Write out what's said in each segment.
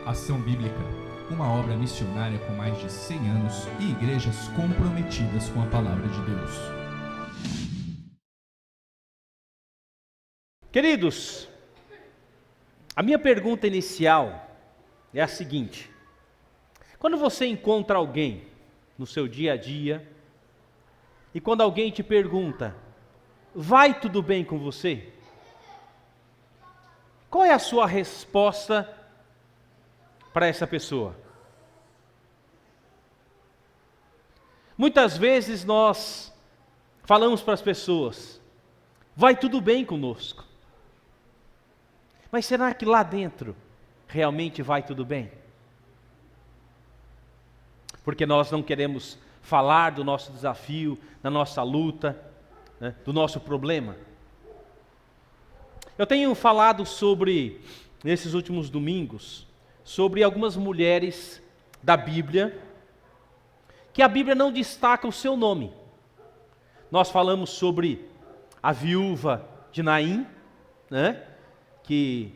Ação Bíblica, uma obra missionária com mais de 100 anos e igrejas comprometidas com a Palavra de Deus. Queridos, a minha pergunta inicial é a seguinte: quando você encontra alguém no seu dia a dia, e quando alguém te pergunta, vai tudo bem com você? Qual é a sua resposta para essa pessoa? Muitas vezes nós falamos para as pessoas, vai tudo bem conosco. Mas será que lá dentro realmente vai tudo bem? Porque nós não queremos falar do nosso desafio, da nossa luta, né, do nosso problema. Eu tenho falado nesses últimos domingos, sobre algumas mulheres da Bíblia, que a Bíblia não destaca o seu nome. Nós falamos sobre a viúva de Naim, né, que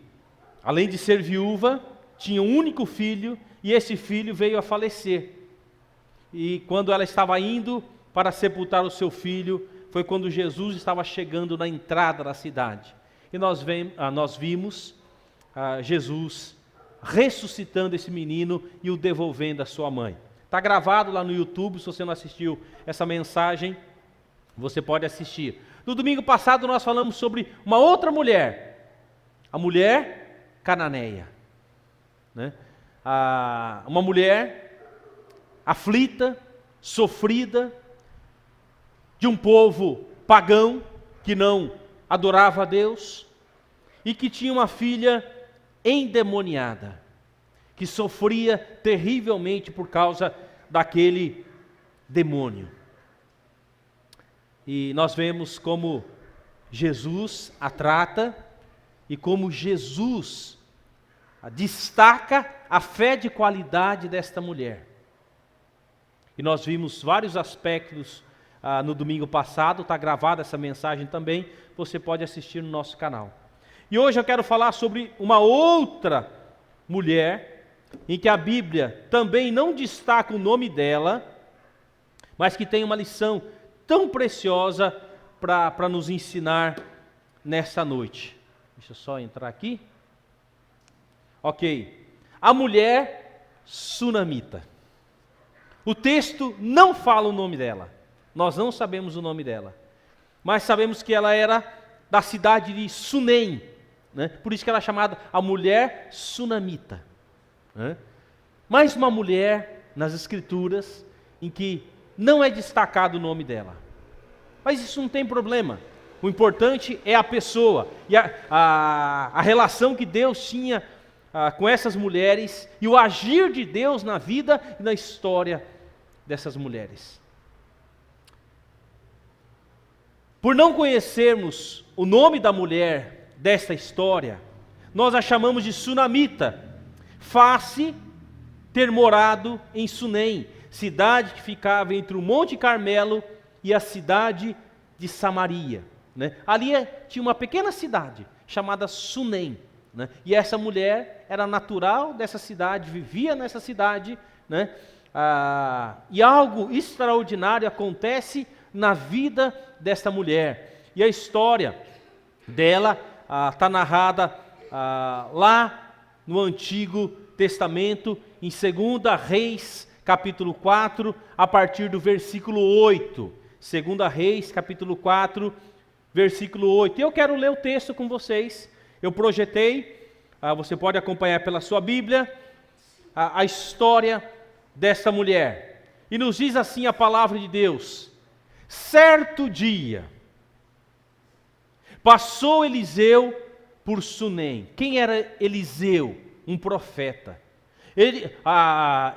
além de ser viúva, tinha um único filho, e esse filho veio a falecer. E quando ela estava indo para sepultar o seu filho, foi quando Jesus estava chegando na entrada da cidade. E nós vimos Jesus ressuscitando esse menino e o devolvendo à sua mãe. Está gravado lá no YouTube, se você não assistiu essa mensagem, você pode assistir. No domingo passado nós falamos sobre uma outra mulher, a mulher cananeia, né? Uma mulher aflita, sofrida, de um povo pagão que não adorava a Deus e que tinha uma filha endemoniada, que sofria terrivelmente por causa daquele demônio. E nós vemos como Jesus a trata e como Jesus destaca a fé de qualidade desta mulher. E nós vimos vários aspectos no domingo passado, está gravada essa mensagem também, você pode assistir no nosso canal. E hoje eu quero falar sobre uma outra mulher, em que a Bíblia também não destaca o nome dela, mas que tem uma lição tão preciosa para nos ensinar nessa noite. Deixa eu só entrar aqui. Ok. A mulher sunamita. O texto não fala o nome dela. Nós não sabemos o nome dela. Mas sabemos que ela era da cidade de Sunem, né? Por isso que ela é chamada a mulher sunamita, né? Mais uma mulher nas Escrituras em que não é destacado o nome dela. Mas isso não tem problema. O importante é a pessoa e a relação que Deus tinha com essas mulheres e o agir de Deus na vida e na história dessas mulheres. Por não conhecermos o nome da mulher desta história, nós a chamamos de sunamita, face ter morado em Sunem, cidade que ficava entre o Monte Carmelo e a cidade de Samaria, né? Ali tinha uma pequena cidade chamada Sunem, né? E essa mulher era natural dessa cidade, vivia nessa cidade, né? E algo extraordinário acontece na vida desta mulher. E a história dela está narrada lá no Antigo Testamento, em 2 Reis, capítulo 4, a partir do versículo 8. 2 Reis, capítulo 4, versículo 8. Eu quero ler o texto com vocês. Eu projetei, você pode acompanhar pela sua Bíblia, a história dessa mulher. E nos diz assim a palavra de Deus: certo dia, passou Eliseu por Sunem. Quem era Eliseu? Um profeta.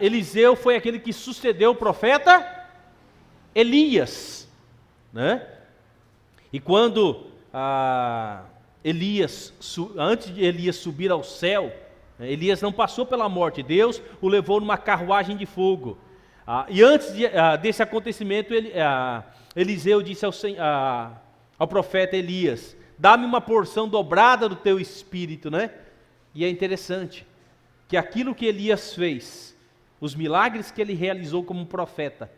Eliseu foi aquele que sucedeu o profeta Elias, né? E quando antes de Elias subir ao céu, Elias não passou pela morte, Deus o levou numa carruagem de fogo. E antes desse acontecimento, Eliseu disse ao profeta Elias: dá-me uma porção dobrada do teu espírito, né? E é interessante, que aquilo que Elias fez, os milagres que ele realizou como profeta,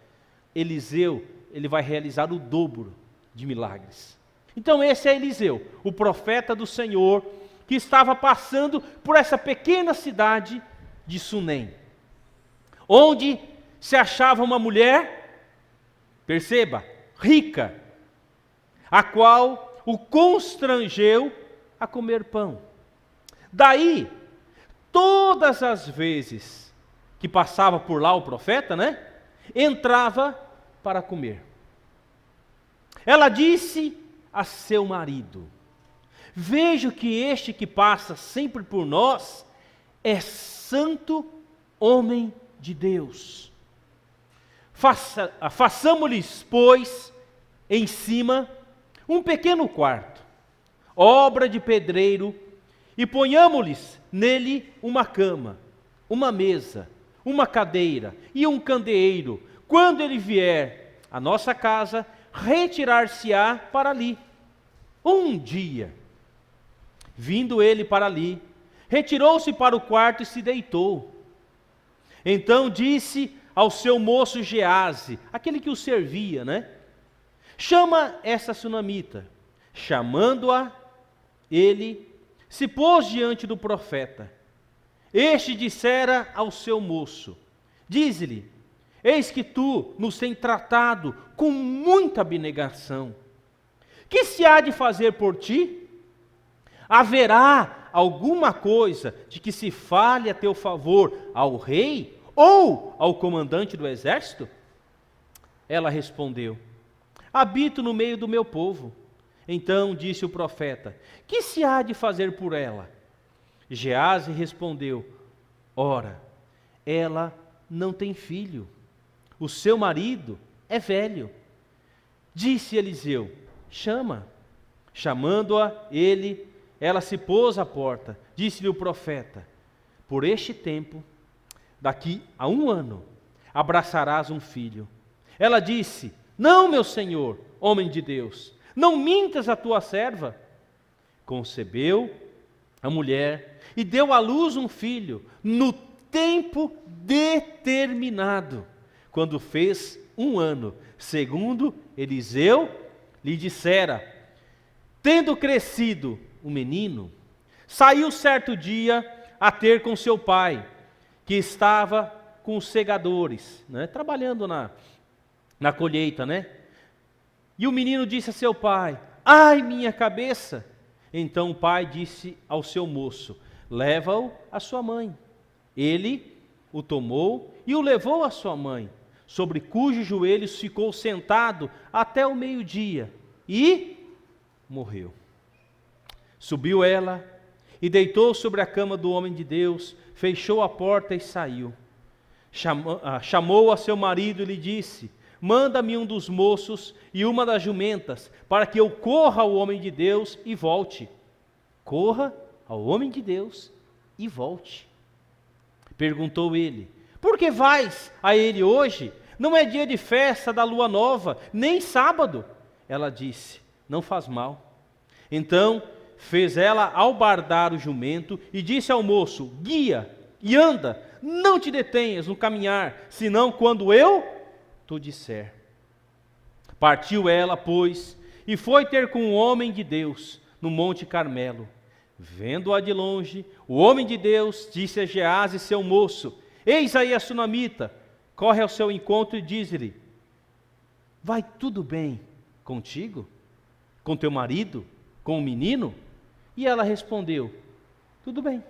Eliseu, ele vai realizar o dobro de milagres. Então esse é Eliseu, o profeta do Senhor, que estava passando por essa pequena cidade de Sunem, onde se achava uma mulher, perceba, rica, a qual o constrangeu a comer pão. Daí, todas as vezes que passava por lá o profeta, entrava para comer. Ela disse a seu marido: vejo que este que passa sempre por nós é santo homem de Deus. Façamos-lhes, pois, em cima um pequeno quarto, obra de pedreiro, e ponhamos-lhes nele uma cama, uma mesa, uma cadeira e um candeeiro. Quando ele vier à nossa casa, retirar-se-á para ali. Um dia, vindo ele para ali, retirou-se para o quarto e se deitou. Então disse ao seu moço Geazi, aquele que o servia, chama essa sunamita. Chamando-a, ele se pôs diante do profeta. Este dissera ao seu moço: dize-lhe, eis que tu nos tens tratado com muita abnegação. Que se há de fazer por ti? Haverá alguma coisa de que se fale a teu favor ao rei ou ao comandante do exército? Ela respondeu: habito no meio do meu povo. Então disse o profeta: que se há de fazer por ela? Geazi respondeu: ora, ela não tem filho, o seu marido é velho. Disse Eliseu: chama. Chamando-a ela se pôs à porta. Disse-lhe o profeta: por este tempo, daqui a 1 ano, abraçarás um filho. Ela disse: não, meu senhor, homem de Deus, não mintas a tua serva. Concebeu a mulher e deu à luz um filho no tempo determinado, quando fez 1 ano, segundo Eliseu lhe dissera. Tendo crescido o menino, saiu certo dia a ter com seu pai, que estava com os segadores, trabalhando na colheita, E o menino disse a seu pai: ai, minha cabeça! Então o pai disse ao seu moço: leva-o à sua mãe. Ele o tomou e o levou à sua mãe, sobre cujos joelhos ficou sentado até o meio-dia, e morreu. Subiu ela e deitou sobre a cama do homem de Deus, fechou a porta e saiu. Chamou a seu marido e lhe disse: manda-me um dos moços e uma das jumentas, para que eu corra ao homem de Deus e volte. Corra ao homem de Deus e volte. Perguntou ele: por que vais a ele hoje? Não é dia de festa da lua nova, nem sábado. Ela disse: não faz mal. Então fez ela albardar o jumento e disse ao moço: guia e anda, não te detenhas no caminhar, senão quando eu tu disser. Partiu ela, pois, e foi ter com um homem de Deus no Monte Carmelo. Vendo-a de longe, o homem de Deus disse a Geazi, seu moço: eis aí a sunamita. Corre ao seu encontro e diz-lhe: vai tudo bem contigo? Com teu marido? Com o menino? E ela respondeu: tudo bem.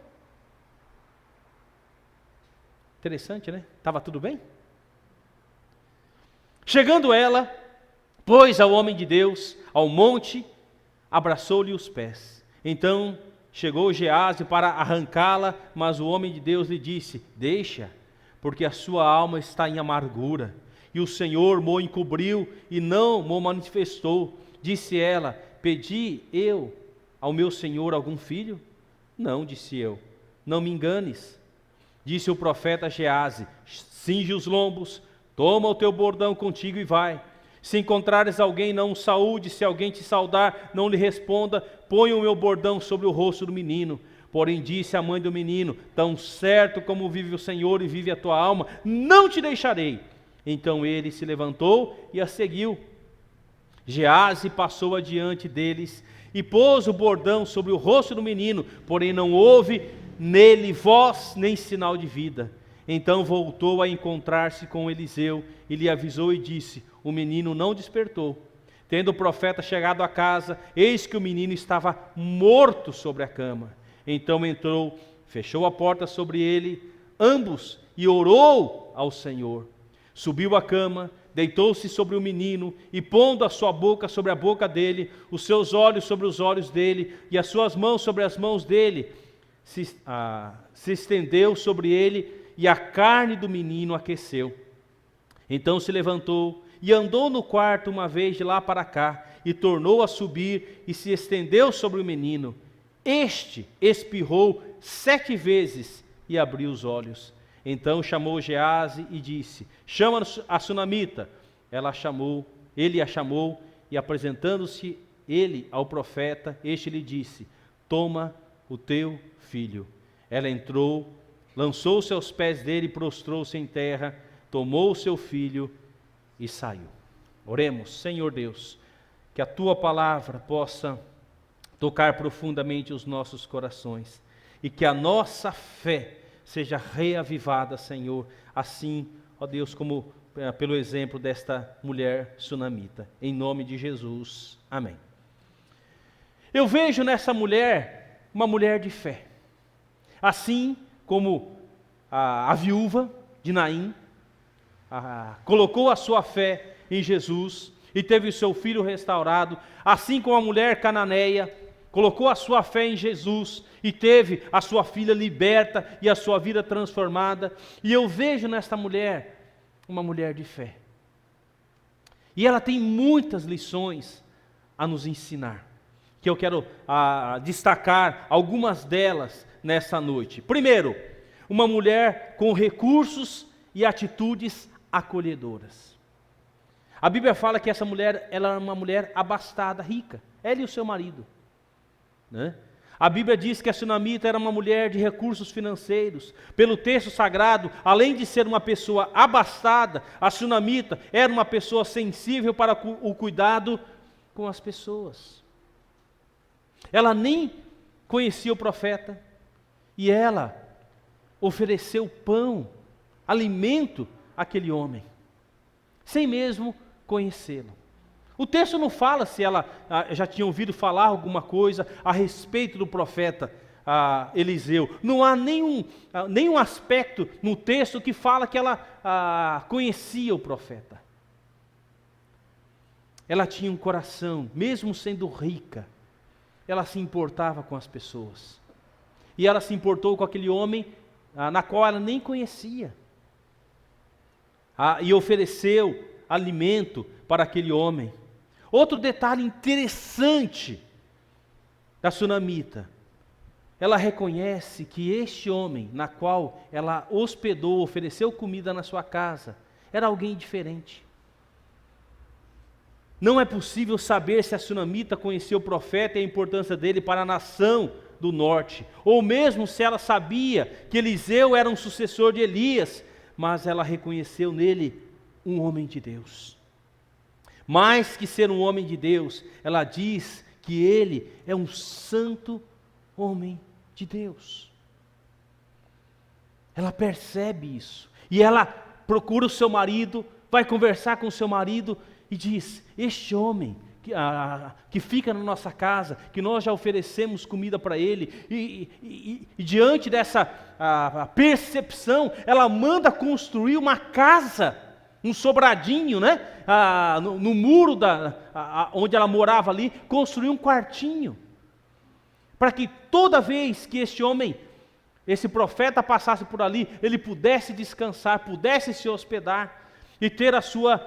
Interessante, Estava tudo bem? Chegando ela, pôs ao homem de Deus ao monte, abraçou-lhe os pés. Então chegou Geazi para arrancá-la, mas o homem de Deus lhe disse: deixa, porque a sua alma está em amargura, e o Senhor mo encobriu e não mo manifestou. Disse ela: pedi eu ao meu senhor algum filho? Não, disse eu, não me enganes. Disse o profeta Geazi: cinge os lombos, toma o teu bordão contigo e vai. Se encontrares alguém, não o saúde. Se alguém te saudar, não lhe responda. Põe o meu bordão sobre o rosto do menino, Porém disse a mãe do menino: tão certo como vive o Senhor e vive a tua alma, não te deixarei. Então ele se levantou e a seguiu. Gease passou adiante deles e pôs o bordão sobre o rosto do menino, porém não houve nele voz nem sinal de vida. Então voltou a encontrar-se com Eliseu e lhe avisou e disse: o menino não despertou. Tendo o profeta chegado à casa, eis que o menino estava morto sobre a cama. Então entrou, fechou a porta sobre ele, ambos, e orou ao Senhor. Subiu à cama, deitou-se sobre o menino, e pondo a sua boca sobre a boca dele, os seus olhos sobre os olhos dele, e as suas mãos sobre as mãos dele, se estendeu sobre ele, e a carne do menino aqueceu. Então se levantou, e andou no quarto uma vez de lá para cá, e tornou a subir, e se estendeu sobre o menino. Este espirrou 7 vezes, e abriu os olhos. Então chamou Gease e disse: chama a sunamita. Ele a chamou, e apresentando-se ele ao profeta, este lhe disse: toma o teu filho. Ela entrou, lançou-se aos pés dele, prostrou-se em terra, tomou o seu filho e saiu. Oremos. Senhor Deus, que a tua palavra possa tocar profundamente os nossos corações, e que a nossa fé seja reavivada, Senhor, assim, ó Deus, como pelo exemplo desta mulher sunamita. Em nome de Jesus. Amém. Eu vejo nessa mulher uma mulher de fé. Assim como a viúva de Naim colocou a sua fé em Jesus e teve o seu filho restaurado, assim como a mulher cananeia colocou a sua fé em Jesus e teve a sua filha liberta e a sua vida transformada. E eu vejo nesta mulher uma mulher de fé. E ela tem muitas lições a nos ensinar, que eu quero destacar algumas delas nessa noite. Primeiro, uma mulher com recursos e atitudes acolhedoras. A Bíblia fala que essa mulher, ela é uma mulher abastada, rica, ela e o seu marido, né? A Bíblia diz que a sunamita era uma mulher de recursos financeiros. Pelo texto sagrado, além de ser uma pessoa abastada, a sunamita era uma pessoa sensível para o cuidado com as pessoas. Ela nem conhecia o profeta e ela ofereceu pão, alimento àquele homem, sem mesmo conhecê-lo. O texto não fala se ela já tinha ouvido falar alguma coisa a respeito do profeta Eliseu. Não há nenhum aspecto no texto que fala que ela conhecia o profeta. Ela tinha um coração, mesmo sendo rica, ela se importava com as pessoas. E ela se importou com aquele homem na qual ela nem conhecia. E ofereceu alimento para aquele homem. Outro detalhe interessante da sunamita, ela reconhece que este homem, na qual ela hospedou, ofereceu comida na sua casa, era alguém diferente. Não é possível saber se a sunamita conhecia o profeta e a importância dele para a nação do norte, ou mesmo se ela sabia que Eliseu era um sucessor de Elias, mas ela reconheceu nele um homem de Deus. Mais que ser um homem de Deus, ela diz que ele é um santo homem de Deus. Ela percebe isso. E ela procura o seu marido, vai conversar com o seu marido e diz: este homem que fica na nossa casa, que nós já oferecemos comida para ele, e diante dessa percepção, ela manda construir uma casa, um sobradinho, né? No muro onde ela morava ali, construiu um quartinho, para que toda vez que este homem, esse profeta passasse por ali, ele pudesse descansar, pudesse se hospedar e ter a sua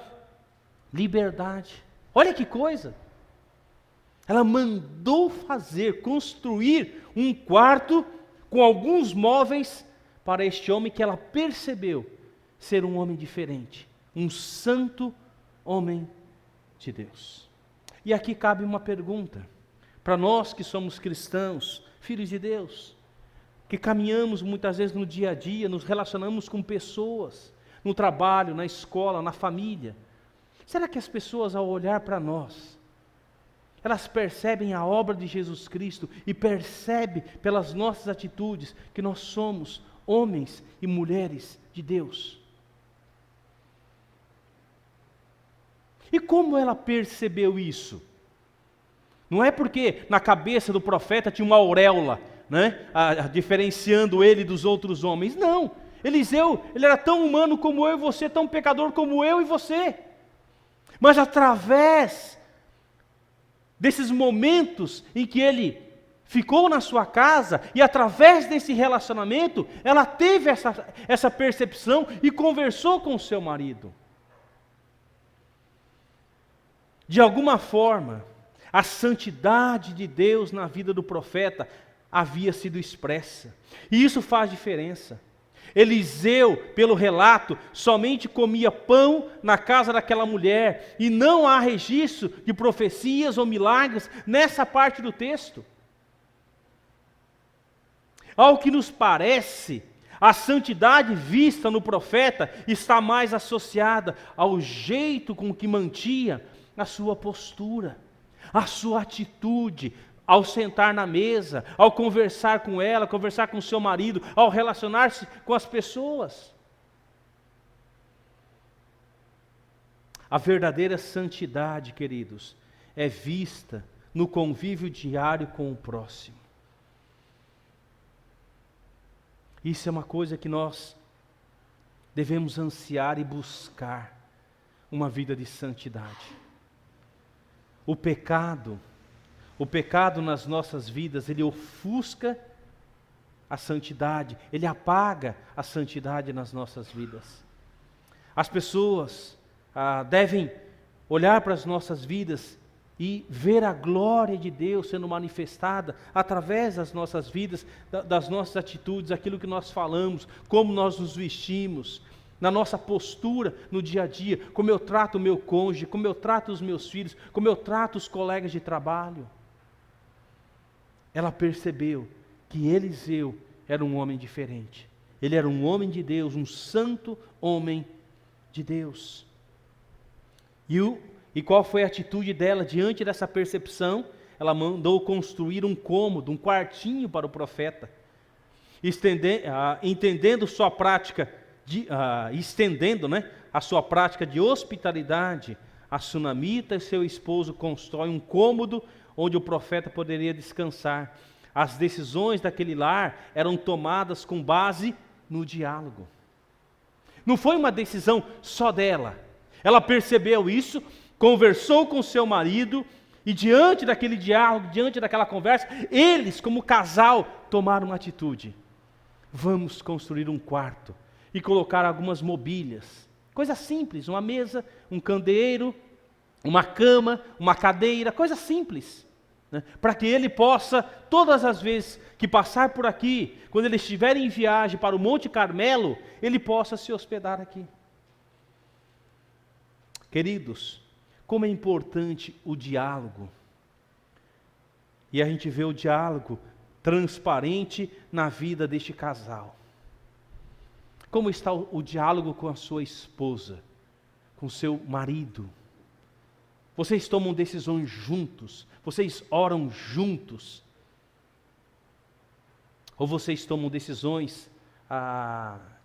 liberdade. Olha que coisa! Ela mandou construir um quarto com alguns móveis para este homem que ela percebeu ser um homem diferente, um santo homem de Deus. E aqui cabe uma pergunta, para nós que somos cristãos, filhos de Deus. que caminhamos muitas vezes no dia a dia, nos relacionamos com pessoas, no trabalho, na escola, na família. Será que as pessoas, ao olhar para nós, elas percebem a obra de Jesus Cristo e percebem pelas nossas atitudes que nós somos homens e mulheres de Deus? E como ela percebeu isso? Não é porque na cabeça do profeta tinha uma auréola, né, diferenciando ele dos outros homens. Não, Eliseu, ele era tão humano como eu e você, tão pecador como eu e você. Mas através desses momentos em que ele ficou na sua casa, e através desse relacionamento, ela teve essa percepção e conversou com o seu marido. De alguma forma, a santidade de Deus na vida do profeta havia sido expressa. E isso faz diferença. Eliseu, pelo relato, somente comia pão na casa daquela mulher, e não há registro de profecias ou milagres nessa parte do texto. Ao que nos parece, a santidade vista no profeta está mais associada ao jeito com que mantinha a sua postura, a sua atitude, ao sentar na mesa, ao conversar com ela, conversar com seu marido, ao relacionar-se com as pessoas. A verdadeira santidade, queridos, é vista no convívio diário com o próximo. Isso é uma coisa que nós devemos ansiar e buscar, uma vida de santidade. O pecado nas nossas vidas, ele ofusca a santidade, ele apaga a santidade nas nossas vidas. As pessoas devem olhar para as nossas vidas e ver a glória de Deus sendo manifestada através das nossas vidas, das nossas atitudes, aquilo que nós falamos, como nós nos vestimos, na nossa postura no dia a dia, como eu trato o meu cônjuge, como eu trato os meus filhos, como eu trato os colegas de trabalho. Ela percebeu que Eliseu era um homem diferente. Ele era um homem de Deus, um santo homem de Deus. E qual foi a atitude dela diante dessa percepção? Ela mandou construir um cômodo, um quartinho para o profeta, entendendo sua prática, estendendo, a sua prática de hospitalidade. A sunamita e seu esposo constroem um cômodo onde o profeta poderia descansar. As decisões daquele lar eram tomadas com base no diálogo. Não foi uma decisão só dela. Ela percebeu isso, conversou com seu marido, e diante daquele diálogo, diante daquela conversa, eles, como casal, tomaram uma atitude. Vamos construir um quarto e colocar algumas mobílias. Coisa simples, uma mesa, um candeeiro, uma cama, uma cadeira, coisa simples, para que ele possa, todas as vezes que passar por aqui, quando ele estiver em viagem para o Monte Carmelo, ele possa se hospedar aqui. Queridos, como é importante o diálogo. E a gente vê o diálogo transparente na vida deste casal. Como está o diálogo com a sua esposa, com seu marido? Vocês tomam decisões juntos? Vocês oram juntos? Ou vocês tomam decisões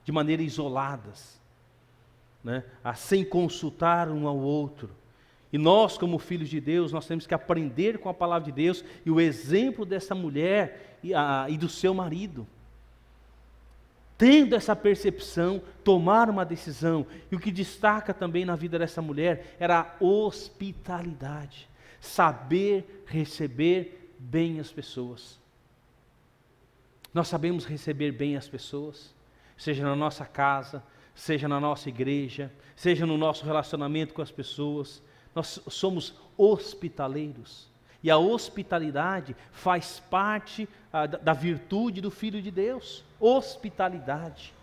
de maneira isoladas, sem consultar um ao outro? E nós, como filhos de Deus, nós temos que aprender com a palavra de Deus e o exemplo dessa mulher e do seu marido. Tendo essa percepção, tomar uma decisão. E o que destaca também na vida dessa mulher era a hospitalidade. Saber receber bem as pessoas. Nós sabemos receber bem as pessoas, seja na nossa casa, seja na nossa igreja, seja no nosso relacionamento com as pessoas. Nós somos hospitaleiros. E a hospitalidade faz parte da virtude do Filho de Deus. Hospitalidade.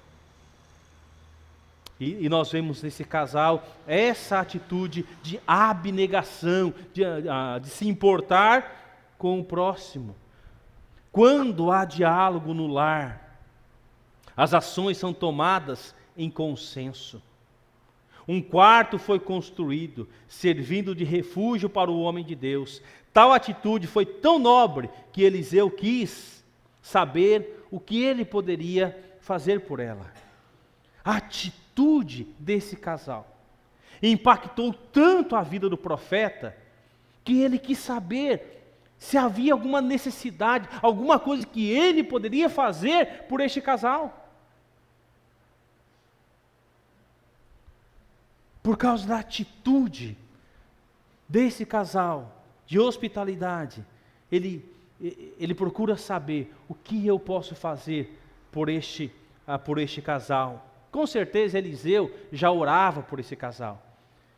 E nós vemos nesse casal essa atitude de abnegação, de se importar com o próximo. Quando há diálogo no lar, as ações são tomadas em consenso. Um quarto foi construído, servindo de refúgio para o homem de Deus. Tal atitude foi tão nobre que Eliseu quis saber o que ele poderia fazer por ela. A atitude desse casal impactou tanto a vida do profeta que ele quis saber se havia alguma necessidade, alguma coisa que ele poderia fazer por este casal. Por causa da atitude desse casal de hospitalidade, ele procura saber o que eu posso fazer por este casal. Com certeza Eliseu já orava por esse casal.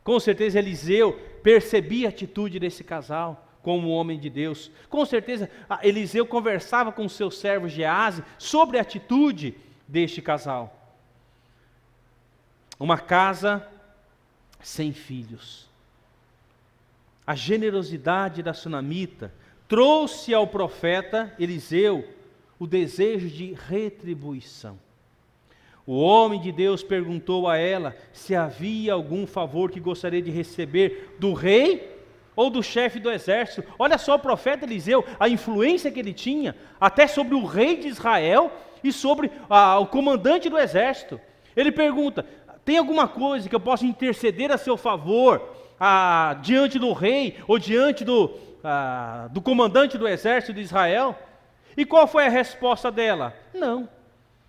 Com certeza Eliseu percebia a atitude desse casal como homem de Deus. Com certeza Eliseu conversava com o seu servo Geazi sobre a atitude deste casal. Uma casa sem filhos. A generosidade da sunamita trouxe ao profeta Eliseu o desejo de retribuição. O homem de Deus perguntou a ela se havia algum favor que gostaria de receber do rei ou do chefe do exército. Olha só o profeta Eliseu, a influência que ele tinha, até sobre o rei de Israel e sobre o comandante do exército. Ele pergunta, tem alguma coisa que eu possa interceder a seu favor diante do rei ou diante do comandante do exército de Israel? E qual foi a resposta dela? Não,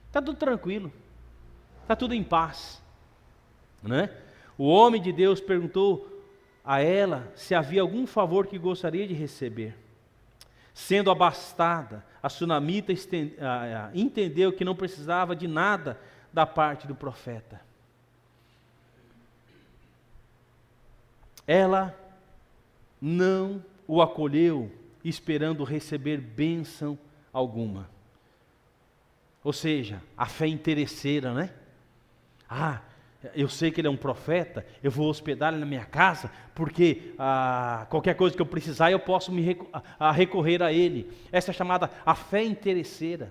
está tudo tranquilo. Está tudo em paz, né? O homem de Deus perguntou a ela se havia algum favor que gostaria de receber. Sendo abastada, a sunamita entendeu que não precisava de nada da parte do profeta. Ela não o acolheu esperando receber bênção alguma. Ou seja, a fé interesseira, né? Eu sei que ele é um profeta, eu vou hospedar ele na minha casa, porque qualquer coisa que eu precisar, eu posso recorrer a ele. Essa é chamada a fé interesseira.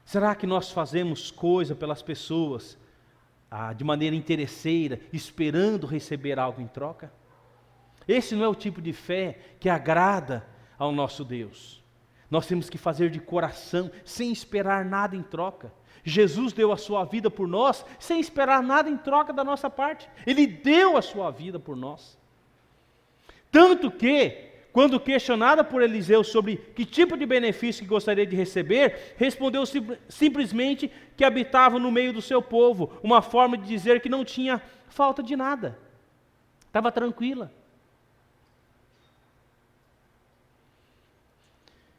Será que nós fazemos coisa pelas pessoas de maneira interesseira, esperando receber algo em troca? Esse não é o tipo de fé que agrada ao nosso Deus. Nós temos que fazer de coração, sem esperar nada em troca. Jesus deu a sua vida por nós, sem esperar nada em troca da nossa parte. Ele deu a sua vida por nós. Tanto que, quando questionada por Eliseu sobre que tipo de benefício que gostaria de receber, respondeu simplesmente que habitava no meio do seu povo, uma forma de dizer que não tinha falta de nada. Estava tranquila.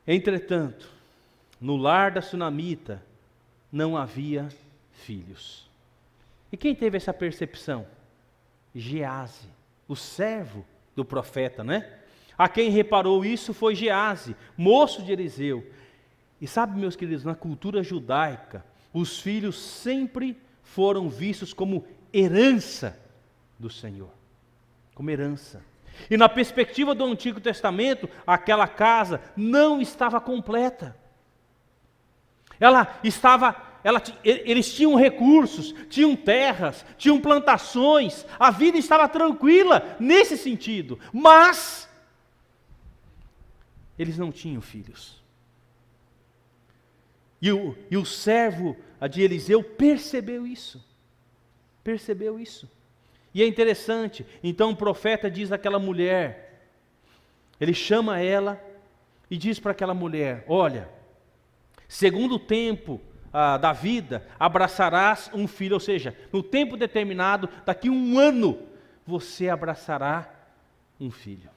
Entretanto, no lar da sunamita, não havia filhos. E quem teve essa percepção? Geazi, o servo do profeta, né? A quem reparou isso foi Geazi, moço de Eliseu. E sabe, meus queridos, na cultura judaica, os filhos sempre foram vistos como herança do Senhor. Como herança. E na perspectiva do Antigo Testamento, aquela casa não estava completa. Eles tinham recursos, tinham terras, tinham plantações, a vida estava tranquila nesse sentido, mas eles não tinham filhos. E o servo de Eliseu percebeu isso. E é interessante, então o profeta diz àquela mulher, ele chama ela e diz para aquela mulher, olha, segundo o tempo da vida, abraçarás um filho, ou seja, no tempo determinado, daqui 1 ano, você abraçará um filho.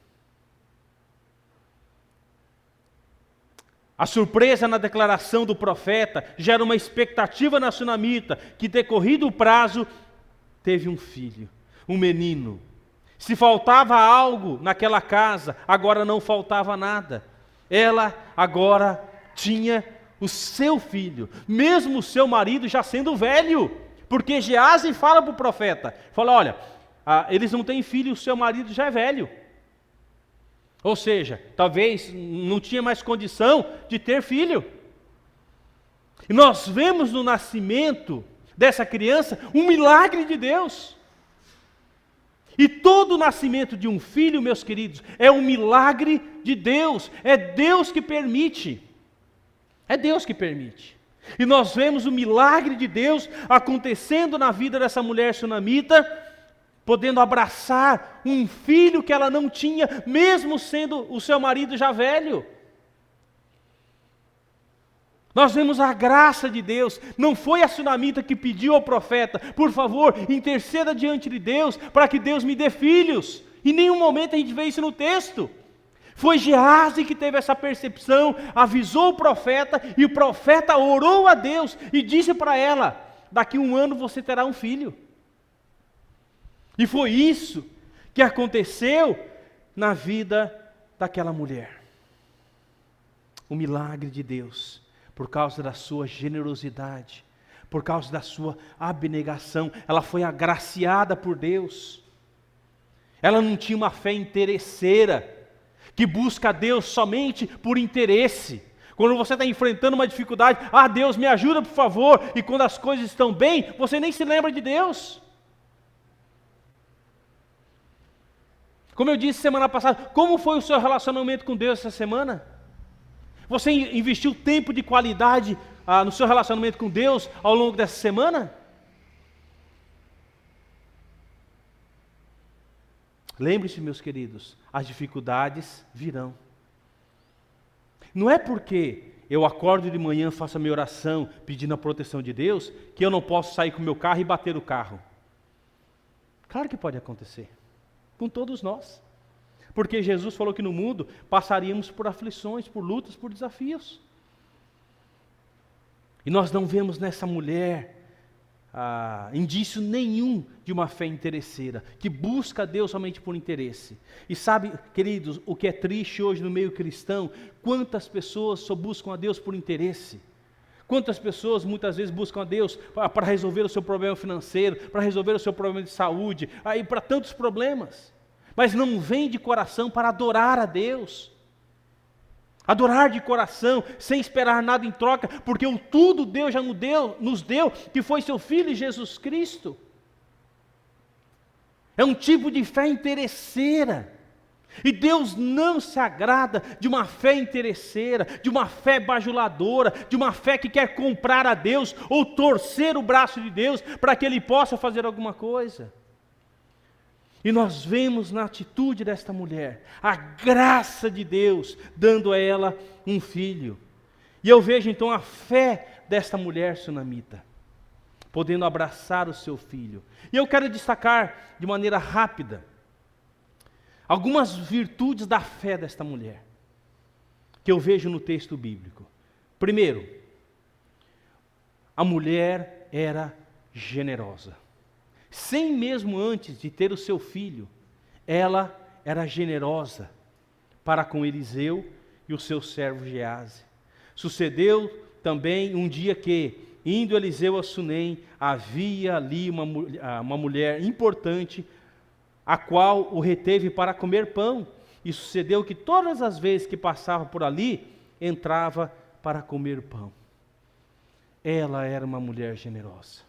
A surpresa na declaração do profeta gera uma expectativa na sunamita, que decorrido o prazo, teve um filho, um menino. Se faltava algo naquela casa, agora não faltava nada. Ela agora tinha o seu filho, mesmo o seu marido já sendo velho, porque Geazi fala para o profeta, fala, olha, eles não têm filho, o seu marido já é velho. Ou seja, talvez não tinha mais condição de ter filho. E nós vemos no nascimento dessa criança um milagre de Deus. E todo o nascimento de um filho, meus queridos, é um milagre de Deus. É Deus que permite. É Deus que permite. E nós vemos o milagre de Deus acontecendo na vida dessa mulher sunamita, podendo abraçar um filho que ela não tinha, mesmo sendo o seu marido já velho. Nós vemos a graça de Deus. Não foi a sunamita que pediu ao profeta: por favor, interceda diante de Deus para que Deus me dê filhos. Em nenhum momento a gente vê isso no texto. Foi Geazi que teve essa percepção, avisou o profeta, e o profeta orou a Deus e disse para ela: daqui a 1 ano você terá um filho. E foi isso que aconteceu na vida daquela mulher. O milagre de Deus, por causa da sua generosidade, por causa da sua abnegação, ela foi agraciada por Deus. Ela não tinha uma fé interesseira, que busca a Deus somente por interesse. Quando você está enfrentando uma dificuldade: Deus me ajuda por favor, e quando as coisas estão bem, você nem se lembra de Deus. Como eu disse semana passada, como foi o seu relacionamento com Deus essa semana? Você investiu tempo de qualidade no seu relacionamento com Deus ao longo dessa semana? Lembre-se, meus queridos, as dificuldades virão. Não é porque eu acordo de manhã, faço a minha oração pedindo a proteção de Deus, que eu não posso sair com o meu carro e bater o carro. Claro que pode acontecer, com todos nós. Porque Jesus falou que no mundo passaríamos por aflições, por lutas, por desafios. E nós não vemos nessa mulher indício nenhum de uma fé interesseira, que busca a Deus somente por interesse. E sabe, queridos, o que é triste hoje no meio cristão? Quantas pessoas só buscam a Deus por interesse? Quantas pessoas muitas vezes buscam a Deus para resolver o seu problema financeiro, para resolver o seu problema de saúde, para tantos problemas, mas não vem de coração para adorar a Deus. Adorar de coração, sem esperar nada em troca, porque o tudo Deus já nos deu, que foi seu Filho Jesus Cristo. É um tipo de fé interesseira. E Deus não se agrada de uma fé interesseira, de uma fé bajuladora, de uma fé que quer comprar a Deus, ou torcer o braço de Deus, para que Ele possa fazer alguma coisa. E nós vemos na atitude desta mulher a graça de Deus dando a ela um filho. E eu vejo então a fé desta mulher sunamita, podendo abraçar o seu filho. E eu quero destacar de maneira rápida algumas virtudes da fé desta mulher, que eu vejo no texto bíblico. Primeiro, a mulher era generosa. Sem mesmo antes de ter o seu filho, ela era generosa para com Eliseu e o seu servo Geazi. Sucedeu também um dia que, indo Eliseu a Sunem, havia ali uma mulher importante, a qual o reteve para comer pão. E sucedeu que todas as vezes que passava por ali, entrava para comer pão. Ela era uma mulher generosa.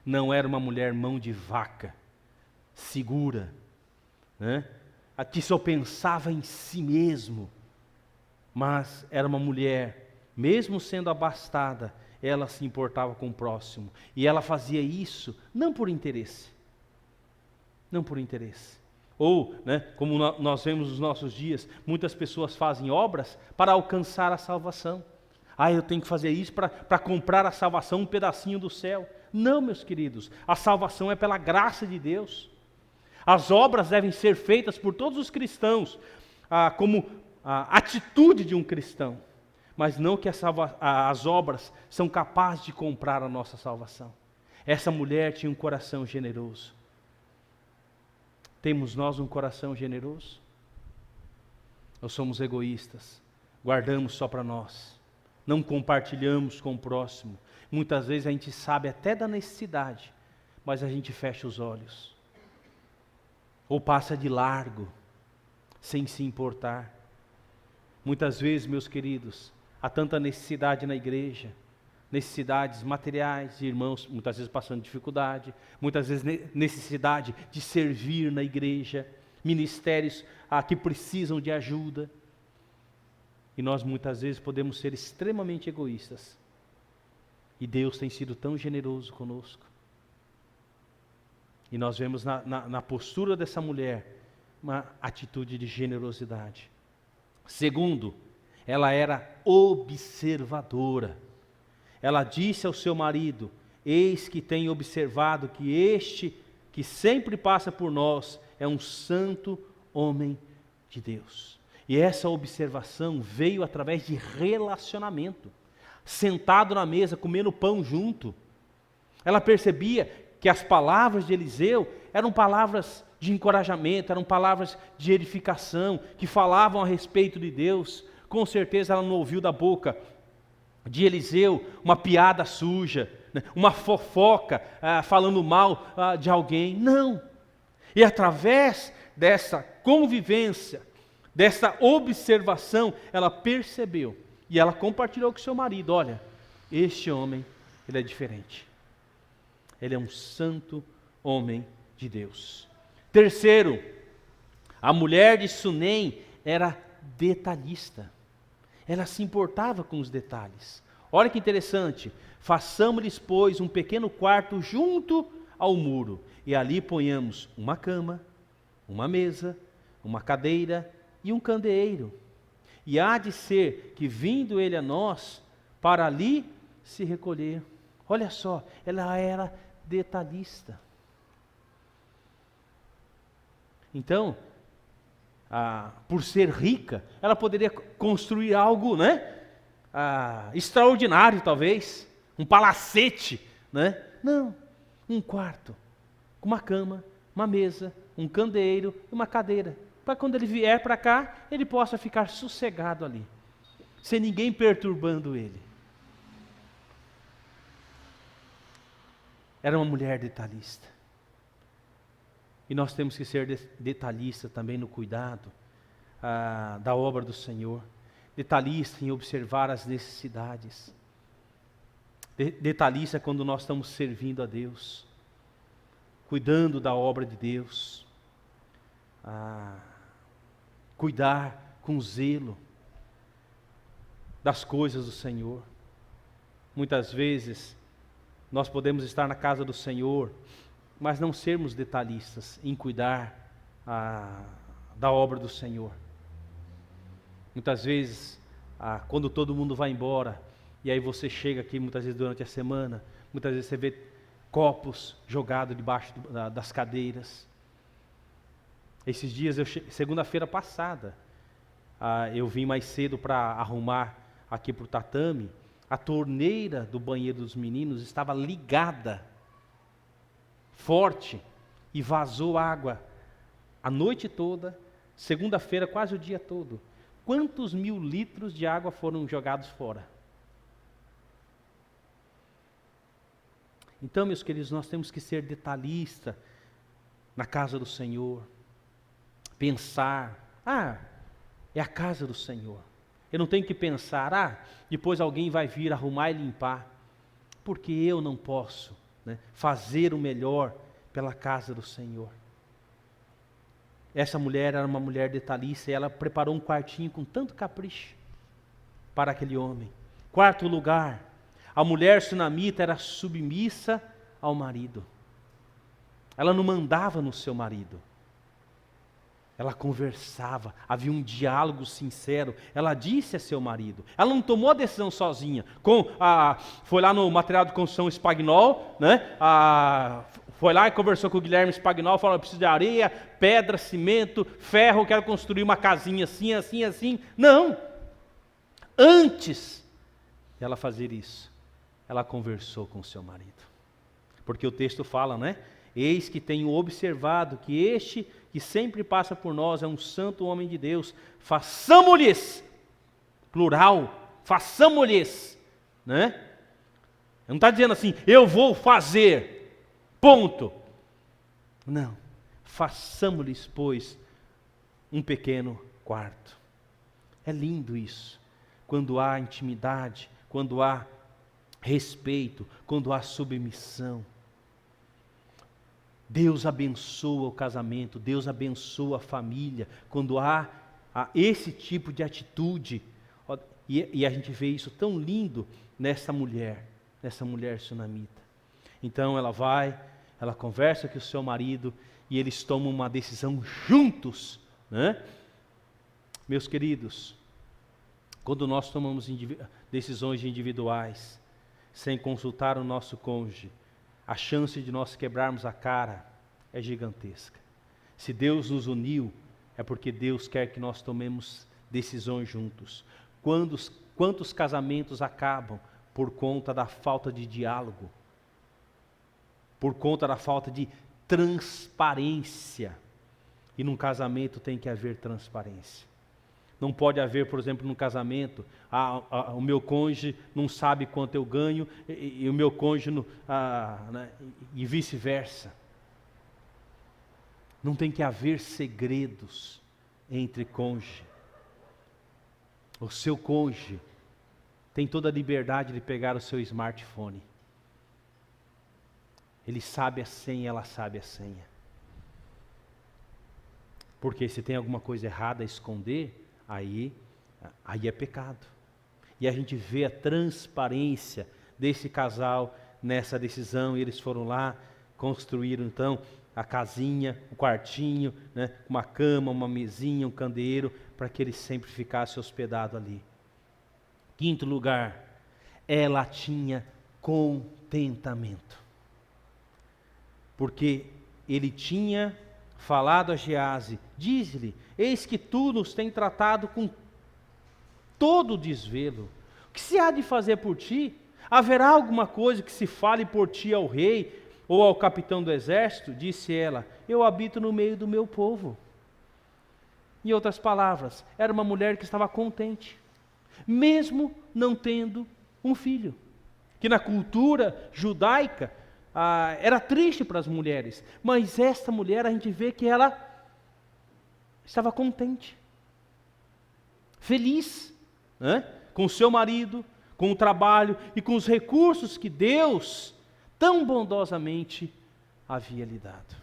Não era uma mulher mão de vaca, segura, né? A que só pensava em si mesmo, mas era uma mulher, mesmo sendo abastada, ela se importava com o próximo, e ela fazia isso não por interesse, ou, né, como nós vemos nos nossos dias, muitas pessoas fazem obras para alcançar a salvação. Eu tenho que fazer isso para comprar a salvação, um pedacinho do céu. Não, meus queridos, a salvação é pela graça de Deus. As obras devem ser feitas por todos os cristãos, como a atitude de um cristão, mas não que as obras são capazes de comprar a nossa salvação. Essa mulher tinha um coração generoso. Temos nós um coração generoso? Ou somos egoístas? Guardamos só para nós? Não compartilhamos com o próximo? Muitas vezes a gente sabe até da necessidade, mas a gente fecha os olhos. Ou passa de largo. sem se importar. Muitas vezes, meus queridos, há tanta necessidade na igreja, necessidades materiais, de irmãos muitas vezes passando dificuldade, muitas vezes necessidade de servir na igreja, ministérios que precisam de ajuda. E nós muitas vezes podemos ser extremamente egoístas. E Deus tem sido tão generoso conosco. E nós vemos na postura dessa mulher uma atitude de generosidade. Segundo, ela era observadora. Ela disse ao seu marido: eis que tenho observado que este que sempre passa por nós é um santo homem de Deus. E essa observação veio através de relacionamento. Sentado na mesa, comendo pão junto. Ela percebia que as palavras de Eliseu eram palavras de encorajamento, eram palavras de edificação, que falavam a respeito de Deus. Com certeza ela não ouviu da boca de Eliseu uma piada suja, né, uma fofoca falando mal de alguém. Não. E através dessa convivência, dessa observação, ela percebeu e ela compartilhou com seu marido: olha, este homem, ele é diferente. Ele é um santo homem de Deus. Terceiro, a mulher de Sunem era detalhista. Ela se importava com os detalhes. Olha que interessante. Façamos-lhes, pois, um pequeno quarto junto ao muro, e ali ponhamos uma cama, uma mesa, uma cadeira e um candeeiro. E há de ser que, vindo ele a nós, para ali se recolher. Olha só, ela era detalhista. Então, por ser rica, ela poderia construir algo, né, extraordinário talvez, um palacete, né? Não, um quarto, com uma cama, uma mesa, um candeeiro e uma cadeira, para quando ele vier para cá, ele possa ficar sossegado ali, sem ninguém perturbando ele. Era uma mulher detalhista. E nós temos que ser detalhistas também no cuidado da obra do Senhor. Detalhista em observar as necessidades. Detalhista quando nós estamos servindo a Deus. Cuidando da obra de Deus. Cuidar com zelo das coisas do Senhor. Muitas vezes nós podemos estar na casa do Senhor, mas não sermos detalhistas em cuidar da obra do Senhor. Muitas vezes, quando todo mundo vai embora, e aí você chega aqui muitas vezes durante a semana, muitas vezes você vê copos jogados debaixo das cadeiras. Esses dias, segunda-feira passada, eu vim mais cedo para arrumar aqui para o tatame. A torneira do banheiro dos meninos estava ligada, forte, e vazou água a noite toda, segunda-feira quase o dia todo. Quantos 1000 litros de água foram jogados fora? Então, meus queridos, nós temos que ser detalhistas na casa do Senhor. Pensar, é a casa do Senhor. Eu não tenho que pensar, depois alguém vai vir arrumar e limpar, porque eu não posso, né, fazer o melhor pela casa do Senhor. Essa mulher era uma mulher detalhista e ela preparou um quartinho com tanto capricho para aquele homem. Quarto lugar, a mulher sunamita era submissa ao marido. Ela não mandava no seu marido. Ela conversava, havia um diálogo sincero. Ela disse a seu marido. Ela não tomou a decisão sozinha. Foi lá no material de construção Espagnol, né? Foi lá e conversou com o Guilherme Espagnol, falou: eu preciso de areia, pedra, cimento, ferro, quero construir uma casinha assim, assim, assim. Não! Antes de ela fazer isso, ela conversou com o seu marido. Porque o texto fala, né? Eis que tenho observado que este que sempre passa por nós é um santo homem de Deus. Façamo-lhes, plural, façamo-lhes, né? Não está dizendo assim, eu vou fazer, ponto. Não, façamo-lhes, pois, um pequeno quarto. É lindo isso. Quando há intimidade, quando há respeito, quando há submissão. Deus abençoa o casamento, Deus abençoa a família, quando há esse tipo de atitude. E a gente vê isso tão lindo nessa mulher sunamita. Então ela vai, ela conversa com o seu marido e eles tomam uma decisão juntos, né? Meus queridos, quando nós tomamos decisões individuais, sem consultar o nosso cônjuge, a chance de nós quebrarmos a cara é gigantesca. Se Deus nos uniu, é porque Deus quer que nós tomemos decisões juntos. Quantos casamentos acabam por conta da falta de diálogo? Por conta da falta de transparência. E num casamento tem que haver transparência. Não pode haver, por exemplo, num casamento, o meu cônjuge não sabe quanto eu ganho e o meu cônjuge né, e vice-versa. Não tem que haver segredos entre cônjuge. O seu cônjuge tem toda a liberdade de pegar o seu smartphone. Ele sabe a senha, ela sabe a senha. Porque se tem alguma coisa errada a esconder, aí é pecado. E a gente vê a transparência desse casal nessa decisão. E eles foram lá, construíram então a casinha, o quartinho, né, uma cama, uma mesinha, um candeeiro, para que ele sempre ficasse hospedado ali. Quinto lugar, ela tinha contentamento. Porque ele tinha falado a Gease, diz-lhe, eis que tu nos tem tratado com todo o desvelo. O que se há de fazer por ti? Haverá alguma coisa que se fale por ti ao rei ou ao capitão do exército? Disse ela, eu habito no meio do meu povo. Em outras palavras, era uma mulher que estava contente, mesmo não tendo um filho. Que na cultura judaica, era triste para as mulheres, mas esta mulher a gente vê que ela estava contente, feliz, né? Com o seu marido, com o trabalho e com os recursos que Deus tão bondosamente havia lhe dado.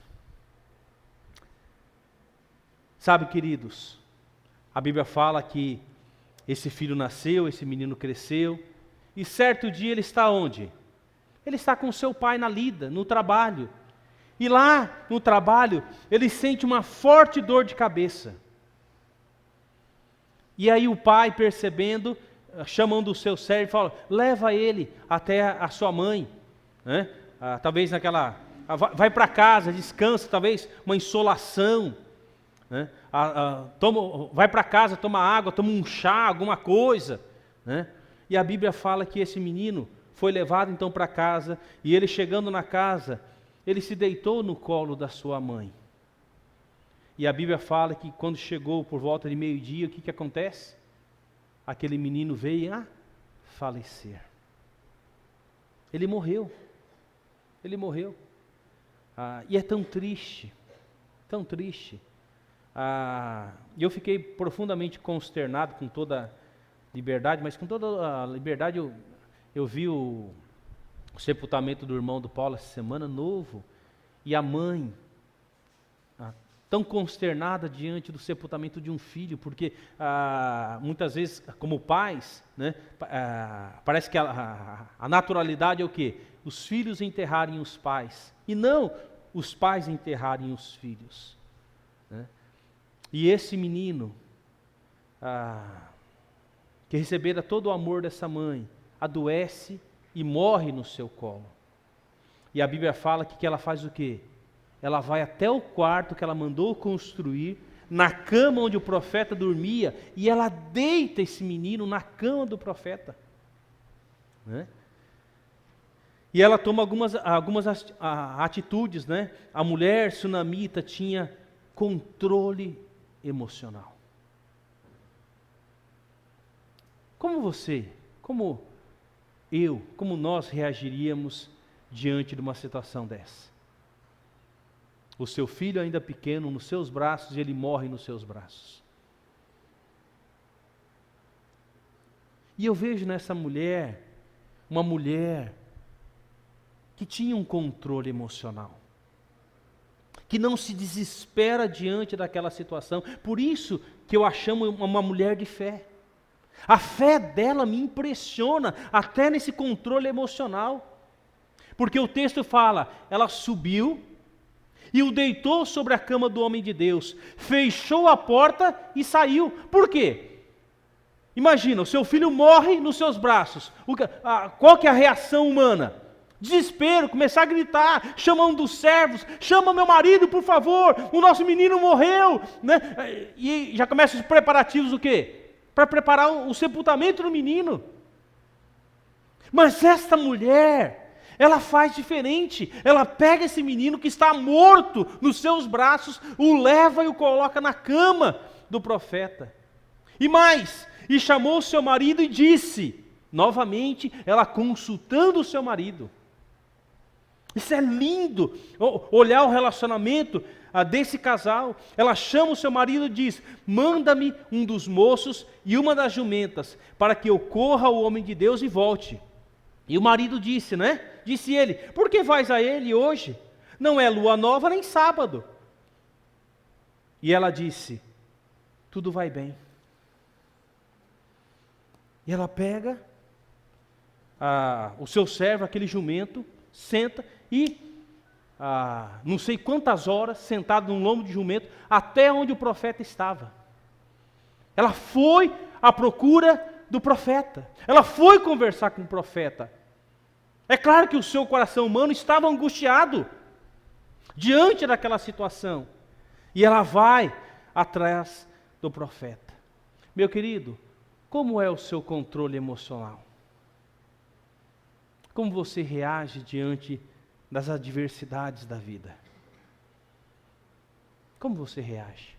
Sabe, queridos, a Bíblia fala que esse filho nasceu, esse menino cresceu, e certo dia ele está onde? Ele está com seu pai na lida, no trabalho. E lá no trabalho, ele sente uma forte dor de cabeça. E aí o pai, percebendo, chamando o seu servo, fala, leva ele até a sua mãe. Né? Talvez vai para casa, descansa, talvez uma insolação. Né? Vai para casa, toma água, toma um chá, alguma coisa. Né? E a Bíblia fala que esse menino foi levado então para casa, e ele chegando na casa, ele se deitou no colo da sua mãe. E a Bíblia fala que quando chegou por volta de meio-dia, o que acontece? Aquele menino veio a falecer. Ele morreu. E é tão triste, tão triste. E eu fiquei profundamente consternado com toda a liberdade, mas com toda a liberdade eu vi o sepultamento do irmão do Paulo essa semana, novo, e a mãe, tão consternada diante do sepultamento de um filho, porque muitas vezes, como pais, né, parece que a naturalidade é o quê? Os filhos enterrarem os pais, e não os pais enterrarem os filhos. Né? E esse menino, que recebera todo o amor dessa mãe, adoece e morre no seu colo. E a Bíblia fala que ela faz o quê? Ela vai até o quarto que ela mandou construir, na cama onde o profeta dormia, e ela deita esse menino na cama do profeta. Né? E ela toma algumas atitudes, né? A mulher sunamita tinha controle emocional. Como nós reagiríamos diante de uma situação dessa? o seu filho ainda pequeno nos seus braços e ele morre nos seus braços. E eu vejo nessa mulher, uma mulher que tinha um controle emocional, que não se desespera diante daquela situação. Por isso que eu a chamo uma mulher de fé. A fé dela me impressiona, até nesse controle emocional. Porque o texto fala, ela subiu e o deitou sobre a cama do homem de Deus, fechou a porta e saiu. Por quê? Imagina, o seu filho morre nos seus braços. Qual que é a reação humana? Desespero, começar a gritar, chama um dos servos, chama meu marido, por favor, o nosso menino morreu, né? E já começam os preparativos o quê? Para preparar o sepultamento do menino. Mas esta mulher, ela faz diferente. Ela pega esse menino que está morto nos seus braços, o leva e o coloca na cama do profeta. E mais, e chamou o seu marido e disse, novamente, ela consultando o seu marido. Isso é lindo, olhar o relacionamento desse casal. Ela chama o seu marido e diz, manda-me um dos moços e uma das jumentas, para que eu corra ao homem de Deus e volte. E o marido disse, né? Disse ele, por que vais a ele hoje? Não é lua nova nem sábado. E ela disse, tudo vai bem. E ela pega o seu servo, aquele jumento, senta e, não sei quantas horas, sentado num lombo de jumento, até onde o profeta estava. Ela foi à procura do profeta. Ela foi conversar com o profeta. É claro que o seu coração humano estava angustiado diante daquela situação. E ela vai atrás do profeta. Meu querido, como é o seu controle emocional? Como você reage diante das adversidades da vida? Como você reage?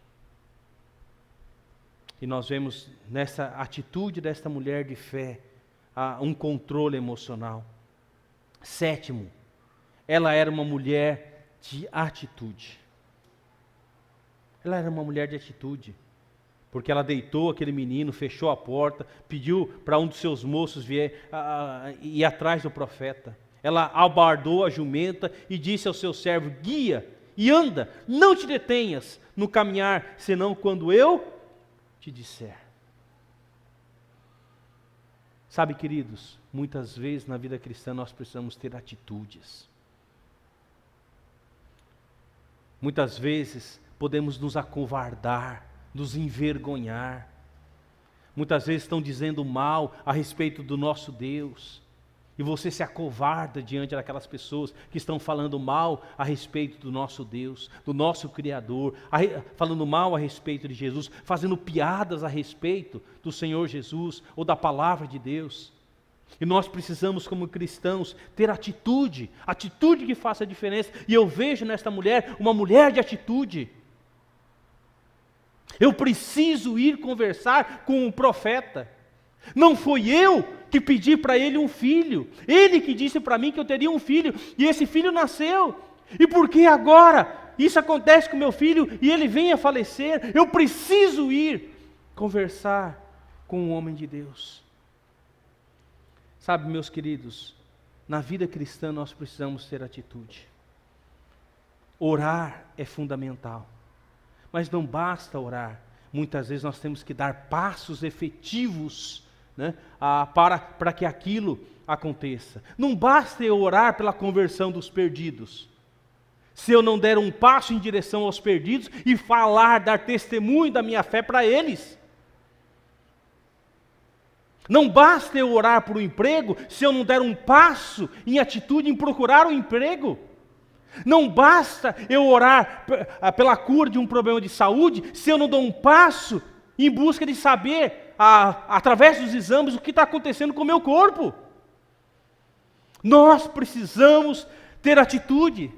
E nós vemos nessa atitude desta mulher de fé, um controle emocional. Sétimo, ela era uma mulher de atitude. Ela era uma mulher de atitude. Porque ela deitou aquele menino, fechou a porta, pediu para um dos seus moços ir atrás do profeta. Ela albardou a jumenta e disse ao seu servo, guia e anda, não te detenhas no caminhar, senão quando eu te disser. Sabe, queridos, muitas vezes na vida cristã nós precisamos ter atitudes. Muitas vezes podemos nos acovardar, nos envergonhar. Muitas vezes estão dizendo mal a respeito do nosso Deus, e você se acovarda diante daquelas pessoas que estão falando mal a respeito do nosso Deus, do nosso Criador, falando mal a respeito de Jesus, fazendo piadas a respeito do Senhor Jesus ou da palavra de Deus. E nós precisamos, como cristãos, ter atitude que faça a diferença. E eu vejo nesta mulher uma mulher de atitude. Eu preciso ir conversar com o profeta. Não foi eu que pedi para ele um filho. Ele que disse para mim que eu teria um filho. E esse filho nasceu. E por que agora isso acontece com meu filho e ele vem a falecer? Eu preciso ir conversar com o homem de Deus. Sabe, meus queridos, na vida cristã nós precisamos ter atitude. Orar é fundamental. Mas não basta orar, muitas vezes nós temos que dar passos efetivos, né, para que aquilo aconteça. Não basta eu orar pela conversão dos perdidos, se eu não der um passo em direção aos perdidos e falar, dar testemunho da minha fé para eles. Não basta eu orar por um emprego, se eu não der um passo em atitude em procurar um emprego. Não basta eu orar pela cura de um problema de saúde, se eu não dou um passo em busca de saber, através dos exames, o que está acontecendo com o meu corpo. Nós precisamos ter atitude.